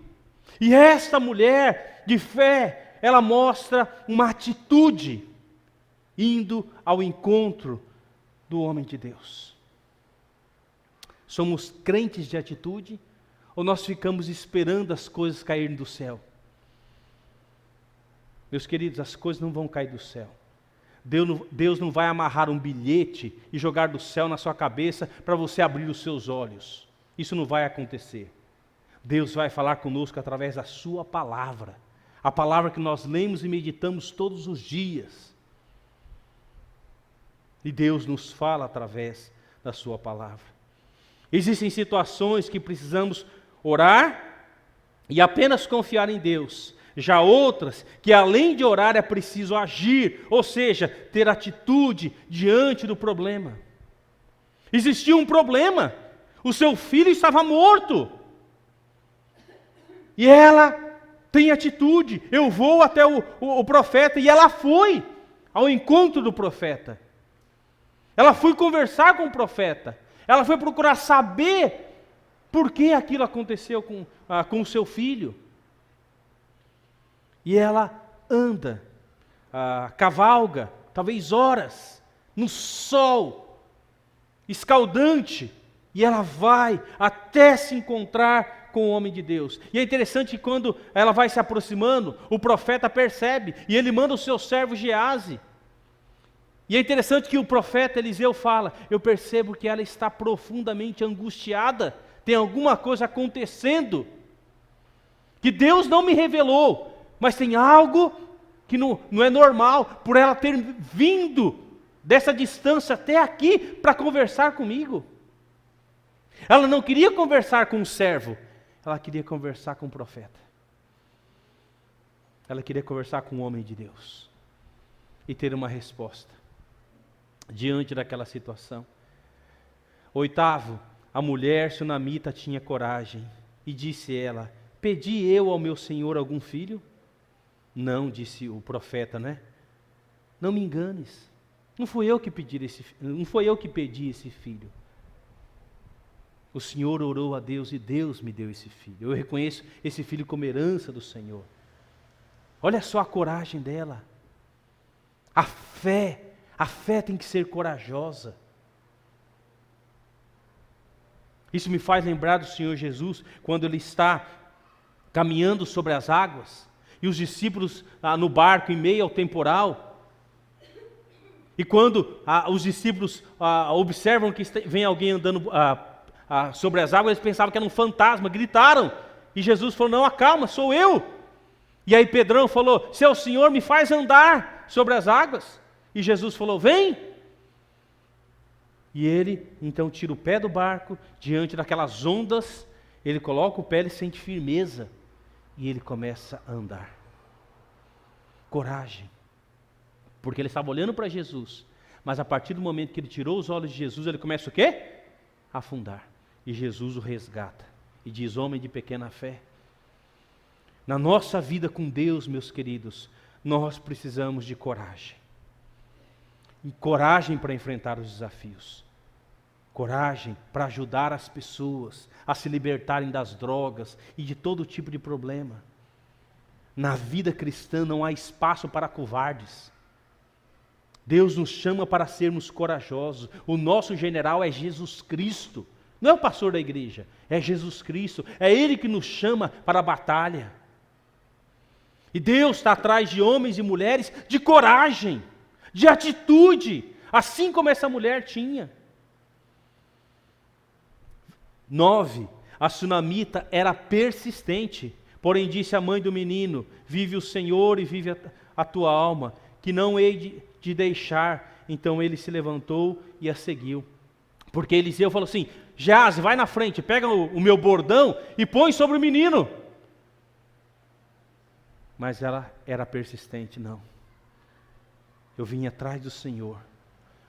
E esta mulher de fé, ela mostra uma atitude, indo ao encontro do homem de Deus. Somos crentes de atitude? Ou nós ficamos esperando as coisas caírem do céu? Meus queridos, as coisas não vão cair do céu. Deus não vai amarrar um bilhete e jogar do céu na sua cabeça para você abrir os seus olhos. Isso não vai acontecer. Deus vai falar conosco através da sua palavra. A palavra que nós lemos e meditamos todos os dias. E Deus nos fala através da sua palavra. Existem situações que precisamos orar e apenas confiar em Deus. Já outras que além de orar é preciso agir, ou seja, ter atitude diante do problema. Existia um problema, o seu filho estava morto. E ela tem atitude, eu vou até o profeta, e ela foi ao encontro do profeta. Ela foi conversar com o profeta, ela foi procurar saber por que aquilo aconteceu com o seu filho. E ela anda, cavalga, talvez horas, no sol escaldante, e ela vai até se encontrar com o homem de Deus. E é interessante que quando ela vai se aproximando, o profeta percebe, e ele manda o seu servo Geazi. E é interessante que o profeta Eliseu fala, eu percebo que ela está profundamente angustiada, tem alguma coisa acontecendo, que Deus não me revelou, mas tem algo que não é normal, por ela ter vindo dessa distância até aqui para conversar comigo. Ela não queria conversar com o servo, ela queria conversar com o profeta. Ela queria conversar com o homem de Deus e ter uma resposta diante daquela situação. Oitavo, a mulher sunamita tinha coragem e disse ela, pedi eu ao meu senhor algum filho? Não, disse o profeta, né? Não me enganes. Não fui eu que pedi esse filho. O Senhor orou a Deus e Deus me deu esse filho. Eu reconheço esse filho como herança do Senhor. Olha só a coragem dela. A fé tem que ser corajosa. Isso me faz lembrar do Senhor Jesus, quando Ele está caminhando sobre as águas, e os discípulos no barco em meio ao temporal, e quando os discípulos observam que vem alguém andando sobre as águas, eles pensavam que era um fantasma, gritaram, e Jesus falou, não, acalma, sou eu. E aí Pedrão falou, se é o Senhor, me faz andar sobre as águas. E Jesus falou, vem. E ele então tira o pé do barco, diante daquelas ondas, ele coloca o pé, ele sente firmeza, e ele começa a andar. Coragem. Porque ele estava olhando para Jesus, mas a partir do momento que ele tirou os olhos de Jesus, ele começa o quê? A afundar. E Jesus o resgata. E diz, homem de pequena fé. Na nossa vida com Deus, meus queridos, nós precisamos de coragem. E coragem para enfrentar os desafios. Coragem para ajudar as pessoas a se libertarem das drogas e de todo tipo de problema. Na vida cristã não há espaço para covardes. Deus nos chama para sermos corajosos. O nosso general é Jesus Cristo. Não é o pastor da igreja, é Jesus Cristo. É Ele que nos chama para a batalha. E Deus está atrás de homens e mulheres de coragem, de atitude, assim como essa mulher tinha. 9. A sunamita era persistente, porém disse a mãe do menino, vive o Senhor e vive a tua alma, que não hei de deixar. Então ele se levantou e a seguiu. Porque Eliseu falou assim, Geazi, vai na frente, pega o meu bordão e põe sobre o menino. Mas ela era persistente, não. Eu vim atrás do Senhor,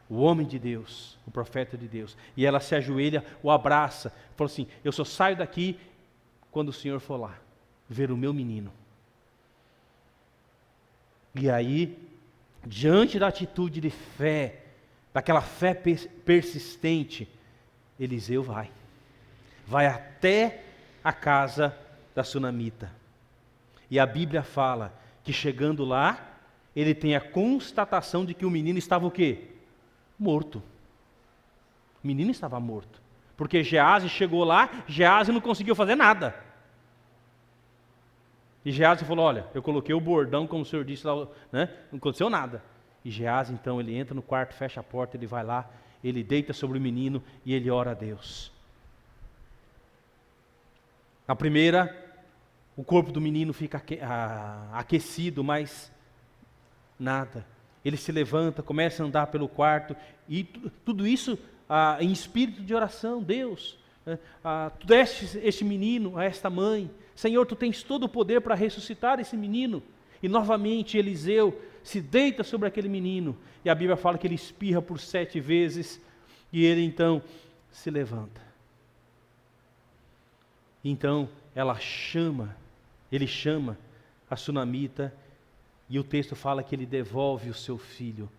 o homem de Deus, o profeta de Deus. E ela se ajoelha, o abraça, falou assim, eu só saio daqui quando o Senhor for lá, ver o meu menino. E aí, diante da atitude de fé, daquela fé persistente, Eliseu vai até a casa da sunamita. E a Bíblia fala que chegando lá, ele tem a constatação de que o menino estava o quê? Morto. O menino estava morto. Porque Geazi chegou lá, Geazi não conseguiu fazer nada. E Geazi falou, olha, eu coloquei o bordão, como o senhor disse lá, né? Não aconteceu nada. E Geazi, então, ele entra no quarto, fecha a porta, ele vai lá, ele deita sobre o menino e ele ora a Deus. Na primeira, o corpo do menino fica aquecido, mas nada. Ele se levanta, começa a andar pelo quarto, e tudo isso em espírito de oração. Deus, tu deste este menino a esta mãe. Senhor, tu tens todo o poder para ressuscitar esse menino. E novamente Eliseu se deita sobre aquele menino. E a Bíblia fala que ele espirra por 7 vezes. E ele então se levanta. Então ele chama a sunamita. E o texto fala que ele devolve o seu filho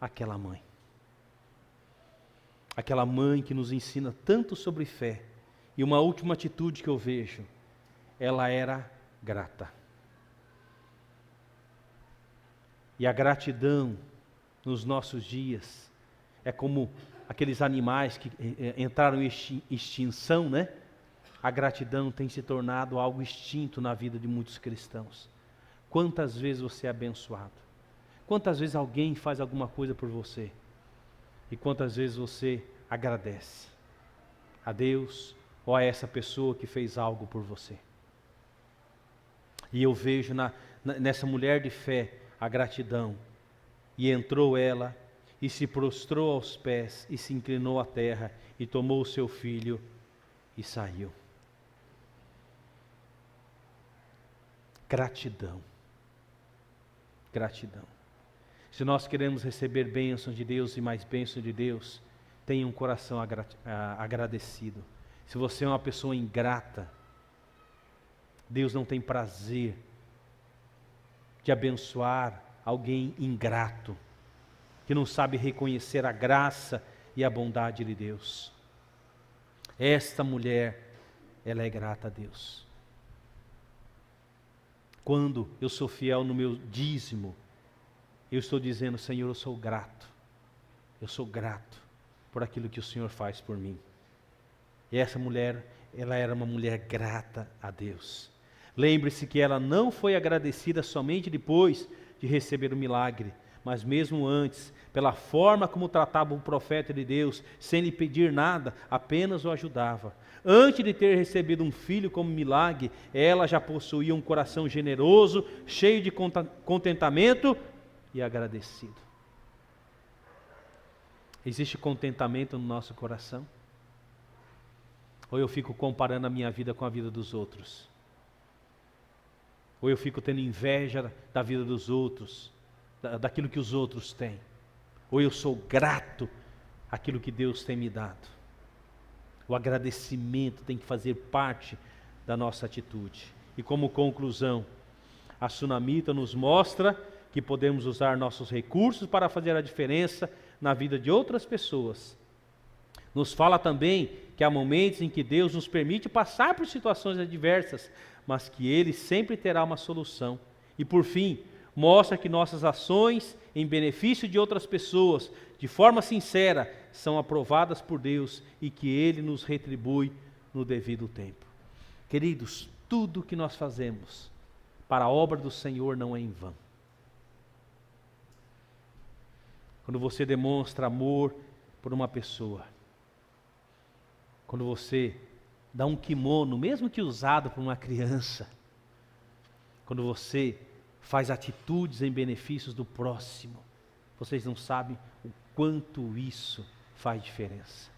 àquela mãe. Aquela mãe que nos ensina tanto sobre fé. E uma última atitude que eu vejo, ela era grata. E a gratidão nos nossos dias é como aqueles animais que entraram em extinção, né? A gratidão tem se tornado algo extinto na vida de muitos cristãos. Quantas vezes você é abençoado? Quantas vezes alguém faz alguma coisa por você? E quantas vezes você agradece a Deus ou a essa pessoa que fez algo por você? E eu vejo nessa mulher de fé a gratidão. E entrou ela e se prostrou aos pés e se inclinou à terra e tomou o seu filho e saiu. Gratidão. Gratidão. Se nós queremos receber bênçãos de Deus e mais bênçãos de Deus, tenha um coração agradecido. Se você é uma pessoa ingrata, Deus não tem prazer de abençoar alguém ingrato, que não sabe reconhecer a graça e a bondade de Deus. Esta mulher, ela é grata a Deus. Quando eu sou fiel no meu dízimo, eu estou dizendo, Senhor, eu sou grato por aquilo que o Senhor faz por mim. E essa mulher, ela era uma mulher grata a Deus. Lembre-se que ela não foi agradecida somente depois de receber o milagre, mas mesmo antes, pela forma como tratava o profeta de Deus, sem lhe pedir nada, apenas o ajudava. Antes de ter recebido um filho como milagre, ela já possuía um coração generoso, cheio de contentamento e agradecido. Existe contentamento no nosso coração? Ou eu fico comparando a minha vida com a vida dos outros? Ou eu fico tendo inveja da vida dos outros, daquilo que os outros têm? Ou eu sou grato àquilo que Deus tem me dado? O agradecimento tem que fazer parte da nossa atitude. E como conclusão, a sunamita nos mostra que podemos usar nossos recursos para fazer a diferença na vida de outras pessoas. Nos fala também que há momentos em que Deus nos permite passar por situações adversas, mas que Ele sempre terá uma solução. E por fim, mostra que nossas ações em benefício de outras pessoas, de forma sincera, são aprovadas por Deus e que Ele nos retribui no devido tempo. Queridos, tudo que nós fazemos para a obra do Senhor não é em vão. Quando você demonstra amor por uma pessoa, quando você dá um kimono, mesmo que usado por uma criança, quando você faz atitudes em benefícios do próximo, vocês não sabem o quanto isso faz diferença.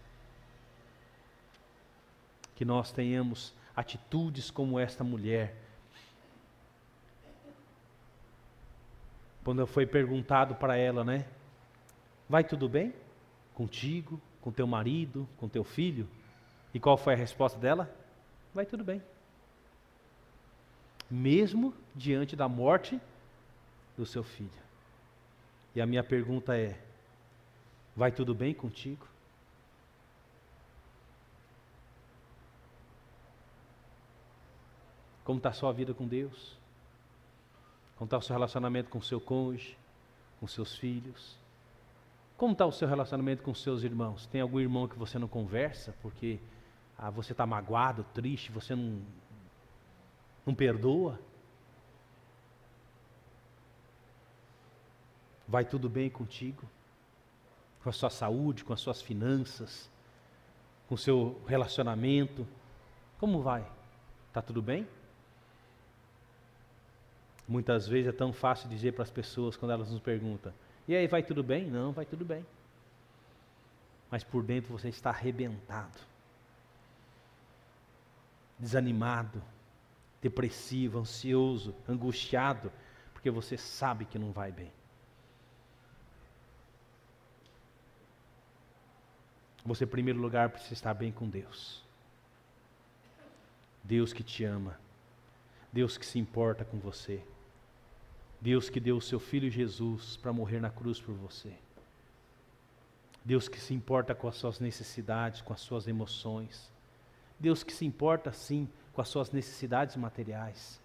Que nós tenhamos atitudes como esta mulher. Quando foi perguntado para ela, né? Vai tudo bem contigo, com teu marido, com teu filho? E qual foi a resposta dela? Vai tudo bem. Mesmo diante da morte do seu filho. E a minha pergunta é: vai tudo bem contigo? Como está a sua vida com Deus? Como está o seu relacionamento com o seu cônjuge, com seus filhos? Como está o seu relacionamento com seus irmãos? Tem algum irmão que você não conversa porque você está magoado, triste, você não perdoa? Vai tudo bem contigo? Com a sua saúde, com as suas finanças, com o seu relacionamento? Como vai? Está tudo bem? Muitas vezes é tão fácil dizer para as pessoas quando elas nos perguntam: e aí, vai tudo bem? Não, vai tudo bem. Mas por dentro você está arrebentado, desanimado, depressivo, ansioso, angustiado, porque você sabe que não vai bem. Você, em primeiro lugar, precisa estar bem com Deus. Deus que te ama, Deus que se importa com você, Deus que deu o seu Filho Jesus para morrer na cruz por você, Deus que se importa com as suas necessidades, com as suas emoções, Deus que se importa sim com as suas necessidades materiais,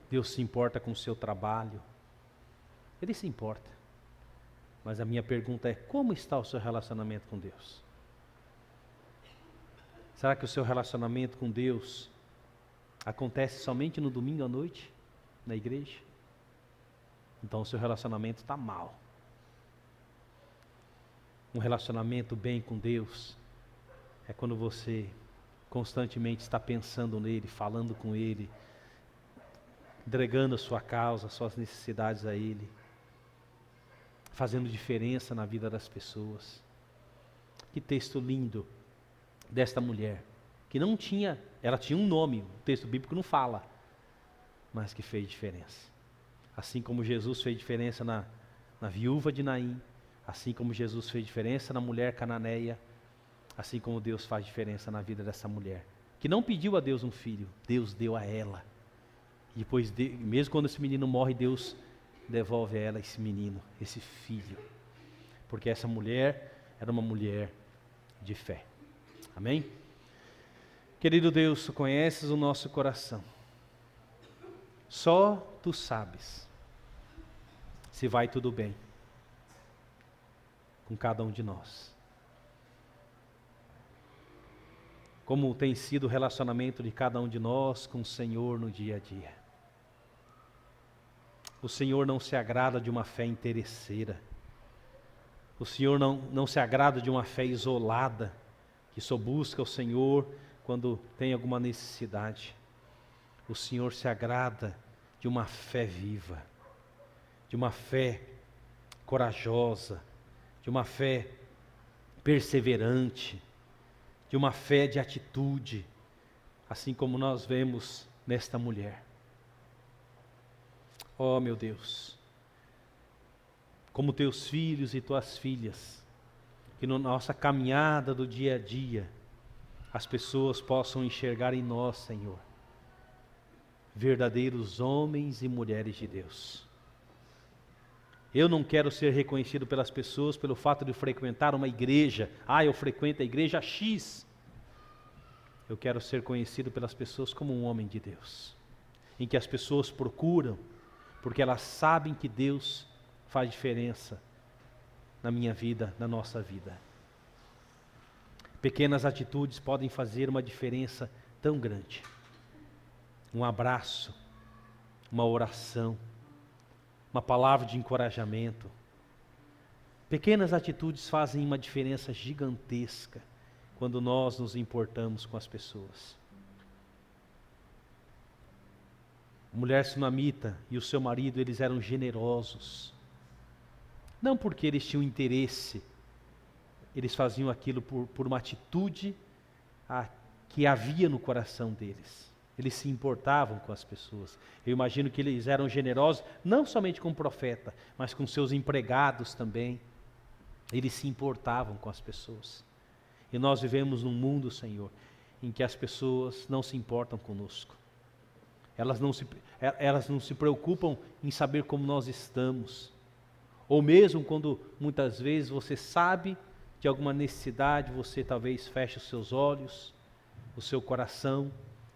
Deus se importa com o seu trabalho, Ele se importa. Mas a minha pergunta é: como está o seu relacionamento com Deus? Será que o seu relacionamento com Deus acontece somente no domingo à noite, na igreja? Então o seu relacionamento está mal. Um relacionamento bem com Deus é quando você constantemente está pensando nele, falando com Ele, entregando a sua causa, as suas necessidades a Ele, fazendo diferença na vida das pessoas. Que texto lindo desta mulher, que não tinha, ela tinha um nome, o texto bíblico não fala, mas que fez diferença. Assim como Jesus fez diferença na viúva de Naim, assim como Jesus fez diferença na mulher cananeia, assim como Deus faz diferença na vida dessa mulher, que não pediu a Deus um filho, Deus deu a ela. E depois, mesmo quando esse menino morre, Deus devolve a ela esse menino, esse filho, porque essa mulher era uma mulher de fé. Amém? Querido Deus, Tu conheces o nosso coração. Só Tu sabes se vai tudo bem com cada um de nós. Como tem sido o relacionamento de cada um de nós com o Senhor no dia a dia. O Senhor não se agrada de uma fé interesseira. O Senhor não se agrada de uma fé isolada, que só busca o Senhor quando tem alguma necessidade. O Senhor se agrada de uma fé viva, de uma fé corajosa, de uma fé perseverante, de uma fé de atitude, assim como nós vemos nesta mulher. Oh, meu Deus, como Teus filhos e Tuas filhas, que na nossa caminhada do dia a dia, as pessoas possam enxergar em nós, Senhor, verdadeiros homens e mulheres de Deus. Eu não quero ser reconhecido pelas pessoas pelo fato de frequentar uma igreja. Eu frequento a igreja X. Eu quero ser conhecido pelas pessoas como um homem de Deus, em que as pessoas procuram, porque elas sabem que Deus faz diferença na minha vida, na nossa vida. Pequenas atitudes podem fazer uma diferença tão grande. Um abraço, uma oração, uma palavra de encorajamento. Pequenas atitudes fazem uma diferença gigantesca quando nós nos importamos com as pessoas. A mulher sunamita e o seu marido, eles eram generosos. Não porque eles tinham interesse, eles faziam aquilo por uma atitude que havia no coração deles. Eles se importavam com as pessoas. Eu imagino que eles eram generosos, não somente com o profeta, mas com seus empregados também. Eles se importavam com as pessoas. E nós vivemos num mundo, Senhor, em que as pessoas não se importam conosco. Elas não se preocupam em saber como nós estamos. Ou mesmo quando muitas vezes você sabe de alguma necessidade, você talvez feche os seus olhos, o seu coração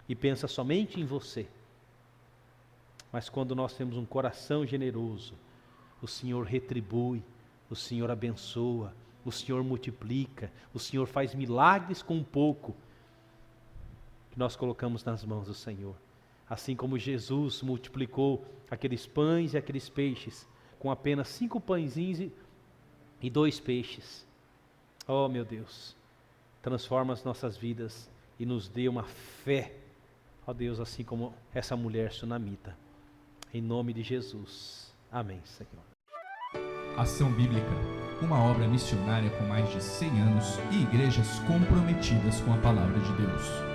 e pensa somente em você. Mas quando nós temos um coração generoso, o Senhor retribui, o Senhor abençoa, o Senhor multiplica, o Senhor faz milagres com um pouco que nós colocamos nas mãos do Senhor. Assim como Jesus multiplicou aqueles pães e aqueles peixes com apenas 5 pãezinhos e 2 peixes. Oh, meu Deus, transforma as nossas vidas e nos dê uma fé, ó Deus, assim como essa mulher sunamita. Em nome de Jesus. Amém, Senhor. Ação Bíblica, uma obra missionária com mais de 100 anos e igrejas comprometidas com a palavra de Deus.